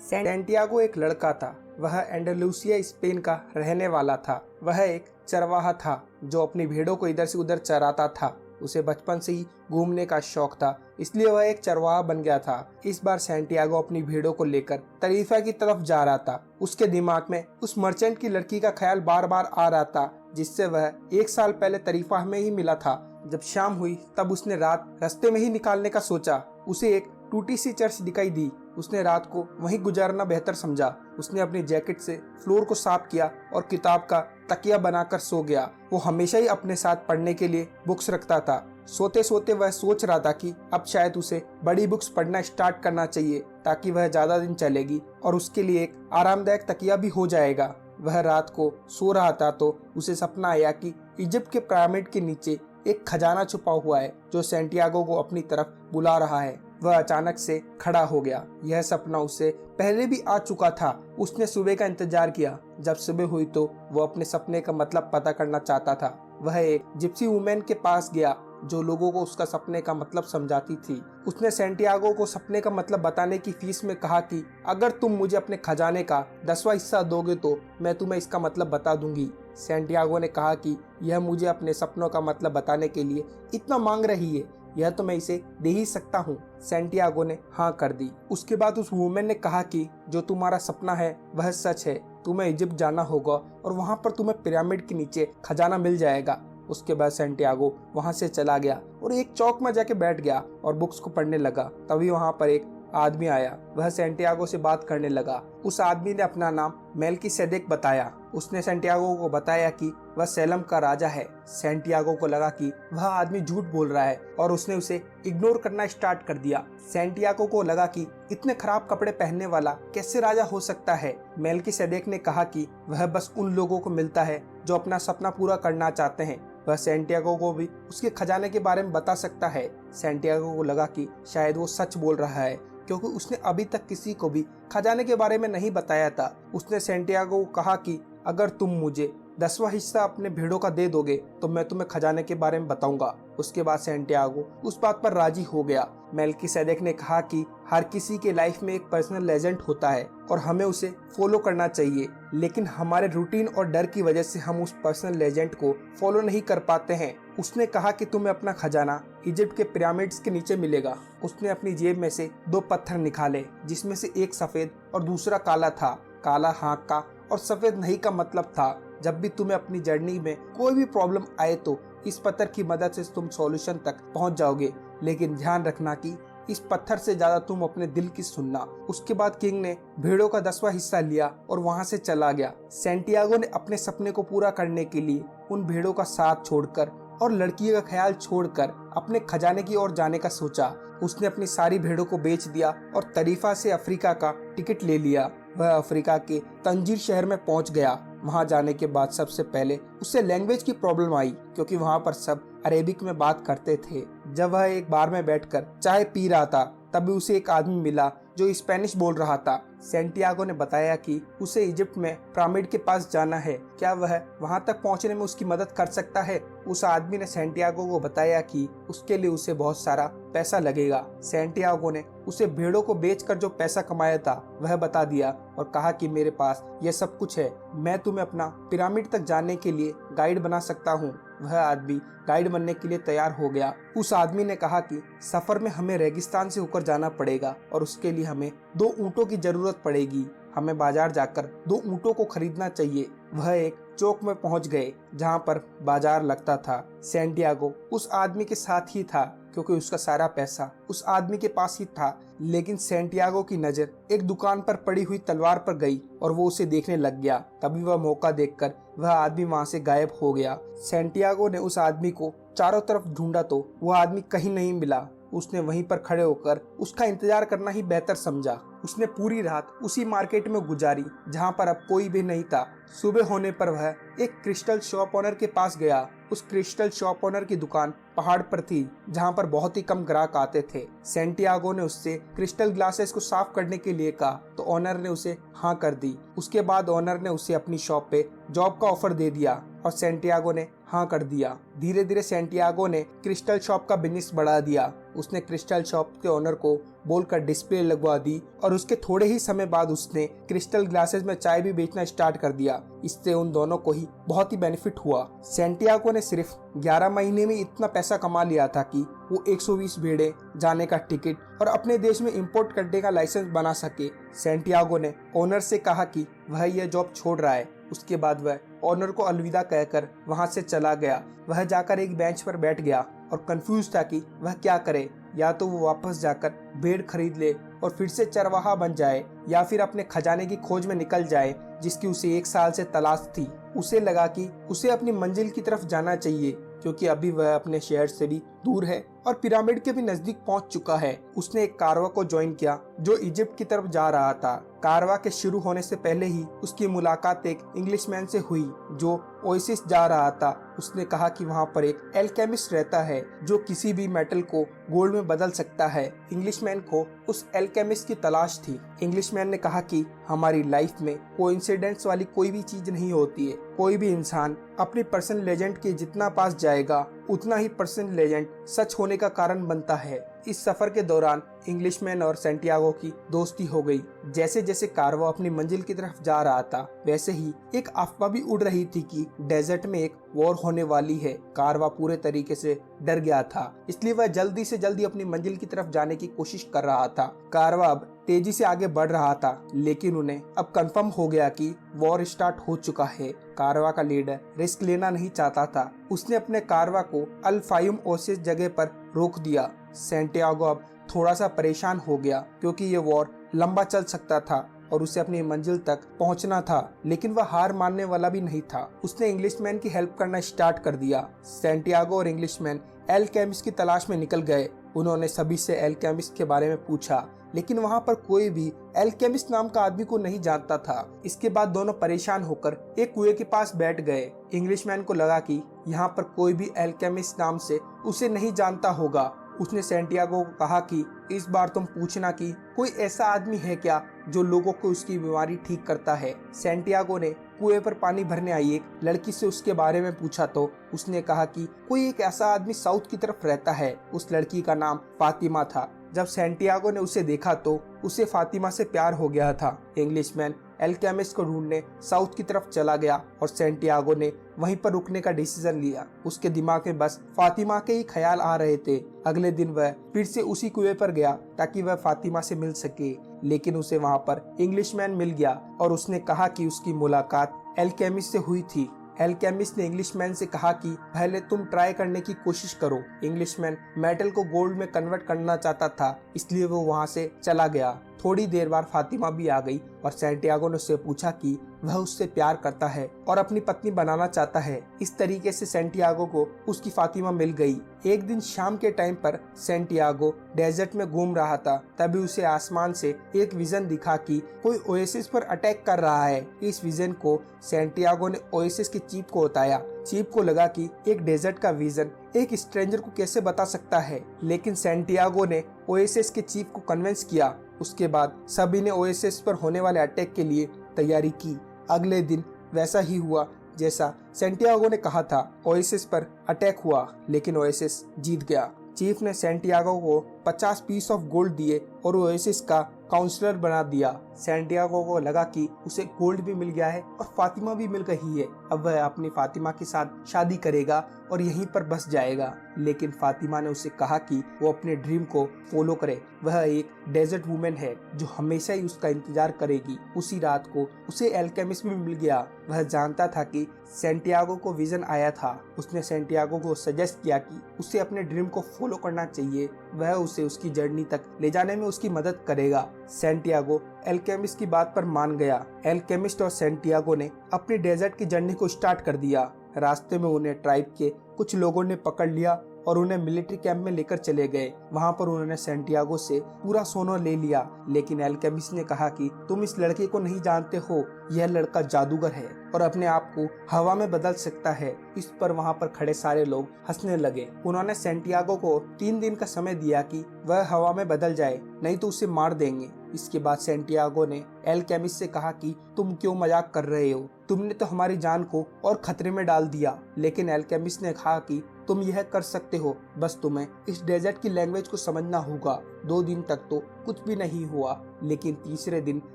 Santiago एक लड़का था। वह एंडालुसिया स्पेन का रहने वाला था। वह एक चरवाहा था जो अपनी भेड़ों को इधर से उधर चराता था। उसे बचपन से ही घूमने का शौक था, इसलिए वह एक चरवाहा बन गया था। इस बार सैंटियागो अपनी भेड़ों को लेकर तरीफा की तरफ जा रहा था। उसके दिमाग में उस मर्चेंट की लड़की का ख्याल बार बार आ रहा था जिससे वह 1 साल पहले तरीफा में ही मिला था। जब शाम हुई तब उसने रात रास्ते में ही निकालने का सोचा। उसे एक टूटी सी चर्च दिखाई दी। उसने रात को वहीं गुजारना बेहतर समझा। उसने अपनी जैकेट से फ्लोर को साफ किया और किताब का तकिया बनाकर सो गया। वो हमेशा ही अपने साथ पढ़ने के लिए बुक्स रखता था। सोते सोते वह सोच रहा था कि अब शायद उसे बड़ी बुक्स पढ़ना स्टार्ट करना चाहिए ताकि वह ज्यादा दिन चलेगी और उसके लिए एक आरामदायक तकिया भी हो जाएगा। वह रात को सो रहा था तो उसे सपना आया कि इजिप्ट के पिरामिड के नीचे एक खजाना छुपा हुआ है जो सैंटियागो को अपनी तरफ बुला रहा है। वह अचानक से खड़ा हो गया। यह सपना उसे पहले भी आ चुका था। उसने सुबह का इंतजार किया। जब सुबह हुई तो वो अपने सपने का मतलब पता करना चाहता था। वह एक जिप्सी वुमेन के पास गया जो लोगों को उसका सपने का मतलब समझाती थी। उसने सैंटियागो को सपने का मतलब बताने की फीस में कहा कि अगर तुम मुझे अपने खजाने का 10वां हिस्सा दोगे तो मैं तुम्हें इसका मतलब बता दूंगी। सैंटियागो ने कहा कि यह मुझे अपने सपनों का मतलब बताने के लिए इतना मांग रही है, यह तो मैं इसे दे ही सकता हूँ। सैंटियागो ने हाँ कर दी। उसके बाद उस वुमेन ने कहा कि जो तुम्हारा सपना है वह सच है। तुम्हें इजिप्ट जाना होगा और वहाँ पर तुम्हें पिरामिड के नीचे खजाना मिल जाएगा। उसके बाद सैंटियागो वहाँ से चला गया और एक चौक में जाके बैठ गया और बुक्स को पढ़ने लगा। तभी वहाँ पर एक आदमी आया। वह सैंटियागो से बात करने लगा। उस आदमी ने अपना नाम मेल्किसेदेक बताया। उसने सैंटियागो को बताया कि वह सैलम का राजा है। सैंटियागो को लगा कि वह आदमी झूठ बोल रहा है और उसने उसे इग्नोर करना स्टार्ट कर दिया। सैंटियागो को लगा कि इतने खराब कपड़े पहनने वाला कैसे राजा हो सकता है। मेल्किसेदेक ने कहा कि वह बस उन लोगों को मिलता है जो अपना सपना पूरा करना चाहते हैं। वह सैंटियागो को भी उसके खजाने के बारे में बता सकता है। सैंटियागो को लगा कि शायद वो सच बोल रहा है क्योंकि उसने अभी तक किसी को भी खजाने के बारे में नहीं बताया था। उसने सैंटियागो को कहा कि अगर तुम मुझे 10वां हिस्सा अपने भेड़ों का दे दोगे तो मैं तुम्हें खजाने के बारे में बताऊंगा। उसके बाद सैंटियागो उस बात पर राजी हो गया। मेल्किसेदेक ने कहा कि हर किसी के लाइफ में एक पर्सनल लेजेंड होता है और हमें उसे फॉलो करना चाहिए, लेकिन हमारे रूटीन और डर की वजह से हम उस पर्सनल लेजेंड को फॉलो नहीं कर पाते हैं। उसने कहा कि तुम्हें अपना खजाना इजिप्ट के पिरामिड्स के नीचे मिलेगा। उसने अपनी जेब में से 2 पत्थर निकाले जिसमें से एक सफेद और दूसरा काला था। काला हाँ का और सफेद नहीं का मतलब था जब भी तुम्हें अपनी जर्नी में कोई भी प्रॉब्लम आए तो इस पत्थर की मदद से तुम सॉल्यूशन तक पहुंच जाओगे, लेकिन ध्यान रखना कि इस पत्थर से ज्यादा तुम अपने दिल की सुनना। उसके बाद किंग ने भेड़ों का 10वां हिस्सा लिया और वहां से चला गया। सैंटियागो ने अपने सपने को पूरा करने के लिए उन भेड़ों का साथ छोड़कर और लड़की का ख्याल छोड़कर अपने खजाने की ओर जाने का सोचा। उसने अपनी सारी भेड़ों को बेच दिया और तरीफा से अफ्रीका का टिकट ले लिया। वह अफ्रीका के तंजीर शहर में पहुंच गया। वहां जाने के बाद सबसे पहले उसे लैंग्वेज की प्रॉब्लम आई क्योंकि वहां पर सब अरेबिक में बात करते थे। जब वह एक बार में बैठकर चाय पी रहा था तभी उसे एक आदमी मिला जो स्पेनिश बोल रहा था। सैंटियागो ने बताया कि उसे इजिप्ट में पिरामिड के पास जाना है, क्या वह वहां तक पहुंचने में उसकी मदद कर सकता है। उस आदमी ने सैंटियागो को बताया कि उसके लिए उसे बहुत सारा पैसा लगेगा। सैंटियागो ने उसे भेड़ों को बेचकर जो पैसा कमाया था वह बता दिया और कहा कि मेरे पास यह सब कुछ है, मैं तुम्हें अपना पिरामिड तक जाने के लिए गाइड बना सकता हूँ। वह आदमी गाइड बनने के लिए तैयार हो गया। उस आदमी ने कहा कि सफर में हमें रेगिस्तान से होकर जाना पड़ेगा और उसके लिए हमें 2 ऊँटों की जरूरत पड़ेगी। हमें बाजार जाकर 2 ऊँटों को खरीदना चाहिए। वह एक चौक में पहुंच गए जहां पर बाजार लगता था। सैंटियागो उस आदमी के साथ ही था क्योंकि उसका सारा पैसा उस आदमी के पास ही था, लेकिन सैंटियागो की नजर एक दुकान पर पड़ी हुई तलवार पर गई और वो उसे देखने लग गया। तभी वह मौका देखकर वह आदमी वहां से गायब हो गया। सैंटियागो ने उस आदमी को चारों तरफ ढूंढा तो वह आदमी कहीं नहीं मिला। उसने वहीं पर खड़े होकर उसका इंतजार करना ही बेहतर समझा। उसने पूरी रात उसी मार्केट में गुजारी जहां पर अब कोई भी नहीं था। सुबह होने पर वह एक क्रिस्टल शॉप ओनर के पास गया। उस क्रिस्टल शॉप ओनर की दुकान पहाड़ पर थी जहां पर बहुत ही कम ग्राहक आते थे। सैंटियागो ने उससे क्रिस्टल ग्लासेस को साफ करने के लिए कहा तो ओनर ने उसे हाँ कर दी। उसके बाद ओनर ने उसे अपनी शॉप पे जॉब का ऑफर दे दिया और सैंटियागो ने हाँ कर दिया। धीरे धीरे सैंटियागो ने क्रिस्टल शॉप का बिजनेस बढ़ा दिया। उसने क्रिस्टल शॉप के ओनर को बोलकर डिस्प्ले लगवा दी और उसके थोड़े ही समय बाद उसने क्रिस्टल ग्लासेस में चाय भी बेचना स्टार्ट कर दिया। इससे उन दोनों को ही बहुत ही बेनिफिट हुआ। सैंटियागो ने सिर्फ 11 महीने में इतना पैसा कमा लिया था कि वो 120 भेड़े, जाने का टिकट और अपने देश में इंपोर्ट करने का लाइसेंस बना सके। सैंटियागो ने ओनर से कहा कि वह यह जॉब छोड़ रहा है। उसके बाद वह ओनर को अलविदा कहकर वहां से चला गया। वह जाकर एक बेंच पर बैठ गया और कंफ्यूज था कि वह क्या करे। या तो वो वापस जाकर भेड़ खरीद ले और फिर से चरवाहा बन जाए, या फिर अपने खजाने की खोज में निकल जाए जिसकी उसे 1 साल से तलाश थी। उसे लगा कि उसे अपनी मंजिल की तरफ जाना चाहिए, क्योंकि अभी वह अपने शहर से भी दूर है और पिरामिड के भी नजदीक पहुंच चुका है। उसने एक कारवा को ज्वाइन किया जो इजिप्ट की तरफ जा रहा था। कारवा के शुरू होने से पहले ही उसकी मुलाकात एक इंग्लिशमैन से हुई जो ओएसिस जा रहा था। उसने कहा कि वहां पर एक एल्केमिस्ट रहता है जो किसी भी मेटल को गोल्ड में बदल सकता है। इंग्लिशमैन को उस एल्केमिस्ट की तलाश थी। इंग्लिशमैन ने कहा कि हमारी लाइफ में कोइंसिडेंस वाली कोई भी चीज नहीं होती है। कोई भी इंसान अपनी पर्सनल लेजेंड के जितना पास जाएगा उतना ही पर्सनल लेजेंड सच होने का कारण बनता है। इस सफर के दौरान इंग्लिशमैन और सैंटियागो की दोस्ती हो गई। जैसे जैसे कारवा अपनी मंजिल की तरफ जा रहा था वैसे ही एक अफवाह भी उड़ रही थी कि डेजर्ट में एक वॉर होने वाली है। कारवा पूरे तरीके से डर गया था, इसलिए वह जल्दी से जल्दी अपनी मंजिल की तरफ जाने की कोशिश कर रहा था। कारवा अब तेजी से आगे बढ़ रहा था, लेकिन उन्हें अब कंफर्म हो गया कि वॉर स्टार्ट हो चुका है। कारवा का लीडर रिस्क लेना नहीं चाहता था। उसने अपने कारवा को अल फायुम ओसिस जगह पर रोक दिया। सैंटियागो अब थोड़ा सा परेशान हो गया क्योंकि ये वॉर लंबा चल सकता था और उसे अपनी मंजिल तक पहुंचना था, लेकिन वह हार मानने वाला भी नहीं था। उसने इंग्लिशमैन की हेल्प करना स्टार्ट कर दिया। सैंटियागो और इंग्लिशमैन एल्केमिस्ट की तलाश में निकल गए। उन्होंने सभी से एल्केमिस्ट के बारे में पूछा, लेकिन वहां पर कोई भी एल्केमिस्ट नाम का आदमी को नहीं जानता था। इसके बाद दोनों परेशान होकर एक कुएं के पास बैठ गए। इंग्लिशमैन को लगा कि यहाँ पर कोई भी एल्केमिस्ट नाम से उसे नहीं जानता होगा। उसने सैंटियागो को कहा कि इस बार तुम पूछना कि कोई ऐसा आदमी है क्या जो लोगों को उसकी बीमारी ठीक करता है। सैंटियागो ने कुएं पर पानी भरने आई एक लड़की से उसके बारे में पूछा तो उसने कहा कि कोई एक ऐसा आदमी साउथ की तरफ रहता है। उस लड़की का नाम फातिमा था। जब सैंटियागो ने उसे देखा तो उसे फातिमा से प्यार हो गया था। इंग्लिशमैन एल्केमिस्ट को ढूंढने साउथ की तरफ चला गया और सैंटियागो ने वहीं पर रुकने का डिसीजन लिया। उसके दिमाग में बस फातिमा के ही ख्याल आ रहे थे। अगले दिन वह फिर से उसी कुएं पर गया ताकि वह फातिमा से मिल सके, लेकिन उसे वहां पर इंग्लिशमैन मिल गया और उसने कहा कि उसकी मुलाकात एल्केमिस्ट से हुई थी। एल्केमिस्ट ने इंग्लिशमैन से कहा कि पहले तुम ट्राई करने की कोशिश करो। इंग्लिशमैन मेटल को गोल्ड में कन्वर्ट करना चाहता था, इसलिए वो वहां से चला गया। थोड़ी देर बाद फातिमा भी आ गई और सैंटियागो ने उससे पूछा कि वह उससे प्यार करता है और अपनी पत्नी बनाना चाहता है। इस तरीके से सैंटियागो को उसकी फातिमा मिल गई। एक दिन शाम के टाइम पर सैंटियागो डेजर्ट में घूम रहा था, तभी उसे आसमान से एक विजन दिखा कि कोई ओएसिस पर अटैक कर रहा है। इस विजन को सैंटियागो ने ओएसिस के चीफ को बताया। चीफ को लगा कि एक डेजर्ट का विजन एक स्ट्रेंजर को कैसे बता सकता है, लेकिन सैंटियागो ने ओएसिस के चीफ को कन्विंस किया। उसके बाद सभी ने ओएसिस पर होने वाले अटैक के लिए तैयारी की। अगले दिन वैसा ही हुआ जैसा सैंटियागो ने कहा था। ओएसिस पर अटैक हुआ, लेकिन ओएसिस जीत गया। चीफ ने सैंटियागो को 50 पीस ऑफ गोल्ड दिए और ओएसिस का काउंसलर बना दिया। सैंटियागो को लगा कि उसे गोल्ड भी मिल गया है और फातिमा भी मिल गई है। अब वह अपनी फातिमा के साथ शादी करेगा और यहीं पर बस जाएगा। लेकिन फातिमा ने उसे कहा कि वो अपने ड्रीम को फॉलो करे। वह एक डेजर्ट वुमेन है जो हमेशा ही उसका इंतजार करेगी। उसी रात को उसे एल्केमिस्ट भी मिल गया। वह जानता था कि सैंटियागो को विजन आया था। उसने सैंटियागो को सजेस्ट किया कि उसे अपने ड्रीम को फॉलो करना चाहिए। वह उसे उसकी जर्नी तक ले जाने में उसकी मदद करेगा। सैंटियागो एल्केमिस्ट की बात पर मान गया। एल्केमिस्ट और सैंटियागो ने अपनी डेजर्ट की जर्नी को स्टार्ट कर दिया। रास्ते में उन्हें ट्राइब के कुछ लोगों ने पकड़ लिया और उन्हें मिलिट्री कैंप में लेकर चले गए। वहां पर उन्होंने सैंटियागो से पूरा सोना ले लिया, लेकिन एल्केमिस्ट ने कहा कि तुम इस लड़के को नहीं जानते हो, यह लड़का जादूगर है और अपने आप को हवा में बदल सकता है। इस पर वहां पर खड़े सारे लोग हंसने लगे। उन्होंने सैंटियागो को 3 दिन का समय दिया कि वह हवा में बदल जाए, नहीं तो उसे मार देंगे। इसके बाद सैंटियागो ने एल्केमिस्ट से कहा कि तुम क्यों मजाक कर रहे हो, तुमने तो हमारी जान को और खतरे में डाल दिया। लेकिन एल्केमिस्ट ने कहा कि तुम यह कर सकते हो, बस तुम्हें इस डेजर्ट की लैंग्वेज को समझना होगा। 2 दिन तक तो कुछ भी नहीं हुआ, लेकिन तीसरे दिन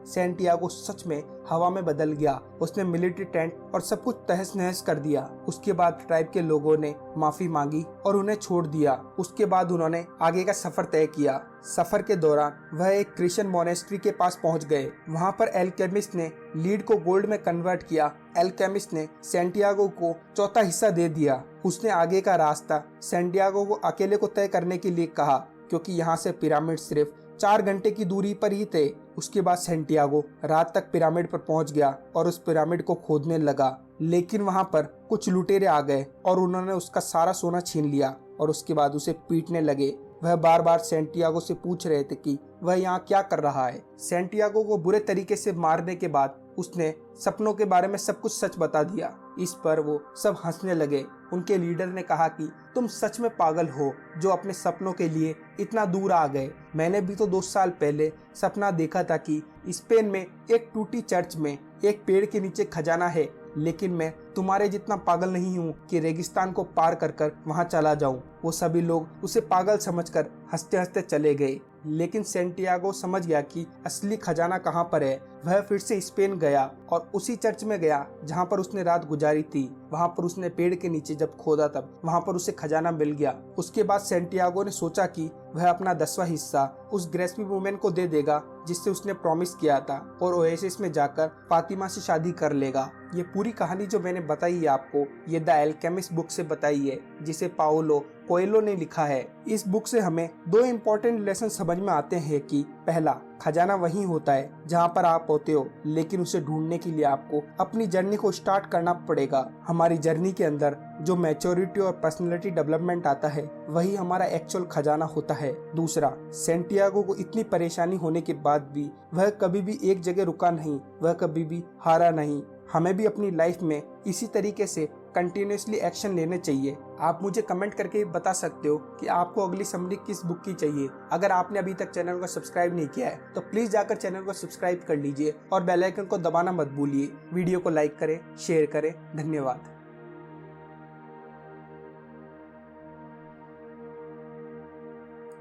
सैंटियागो सच में हवा में बदल गया। उसने मिलिट्री टेंट और सब कुछ तहस नहस कर दिया। उसके बाद ट्राइब के लोगों ने माफी मांगी और उन्हें छोड़ दिया। उसके बाद उन्होंने आगे का सफर तय किया। सफर के दौरान वह एक क्रिश्चियन मोनेस्ट्री के पास पहुंच गए। वहां पर एल्केमिस्ट ने लीड को गोल्ड में कन्वर्ट किया। एल्केमिस्ट ने सैंटियागो को चौथा हिस्सा दे दिया। उसने आगे का रास्ता सैंटियागो को अकेले को तय करने के लिए कहा, क्योंकि यहाँ से पिरामिड सिर्फ 4 घंटे की दूरी पर ही थे। उसके बाद सैंटियागो रात तक पिरामिड पर पहुंच गया और उस पिरामिड को खोदने लगा। लेकिन वहां पर कुछ लुटेरे आ गए और उन्होंने उसका सारा सोना छीन लिया और उसके बाद उसे पीटने लगे। वह बार बार सैंटियागो से पूछ रहे थे कि वह यहाँ क्या कर रहा है। सैंटियागो को बुरे तरीके से मारने के बाद उसने सपनों के बारे में सब कुछ सच बता दिया। इस पर वो सब हंसने लगे। उनके लीडर ने कहा कि तुम सच में पागल हो जो अपने सपनों के लिए इतना दूर आ गए। मैंने भी तो 2 साल पहले सपना देखा था कि स्पेन में एक टूटी चर्च में एक पेड़ के नीचे खजाना है, लेकिन मैं तुम्हारे जितना पागल नहीं हूँ कि रेगिस्तान को पार कर कर वहाँ चला जाऊँ। वो सभी लोग उसे पागल समझकर हंसते हंसते चले गए। लेकिन सैंटियागो समझ गया कि असली खजाना कहाँ पर है। वह फिर से स्पेन गया और उसी चर्च में गया जहाँ पर उसने रात गुजारी थी। वहाँ पर उसने पेड़ के नीचे जब खोदा तब वहाँ पर उसे खजाना मिल गया। उसके बाद सैंटियागो ने सोचा कि वह अपना 10वां हिस्सा उस ग्रेस्पी वुमेन को दे देगा जिससे उसने प्रॉमिस किया था, और ओएसिस में जाकर फातिमा से शादी कर लेगा। ये पूरी कहानी जो मैंने बताई है आपको, ये द एल्केमिस्ट बुक से बताई है, जिसे पाओलो कोएल्हो ने लिखा है। इस बुक से हमें 2 इम्पोर्टेंट लेसन समझ में आते हैं कि पहला, खजाना वहीं होता है जहाँ पर आप होते हो, लेकिन उसे ढूंढने के लिए आपको अपनी जर्नी को स्टार्ट करना पड़ेगा। हमारी जर्नी के अंदर जो मैच्योरिटी और पर्सनैलिटी डेवलपमेंट आता है वही हमारा एक्चुअल खजाना होता है। दूसरा, सैंटियागो को इतनी परेशानी होने के बाद भी वह कभी भी एक जगह रुका नहीं, वह कभी भी हारा नहीं। हमें भी अपनी लाइफ में इसी तरीके से कंटिन्यूसली एक्शन लेने चाहिए। आप मुझे कमेंट करके बता सकते हो कि आपको अगली समरी किस बुक की चाहिए। अगर आपने अभी तक चैनल को सब्सक्राइब नहीं किया है तो प्लीज जाकर चैनल को सब्सक्राइब कर लीजिए और बेल आइकन को दबाना मत भूलिए। वीडियो को लाइक करें, शेयर करें। धन्यवाद।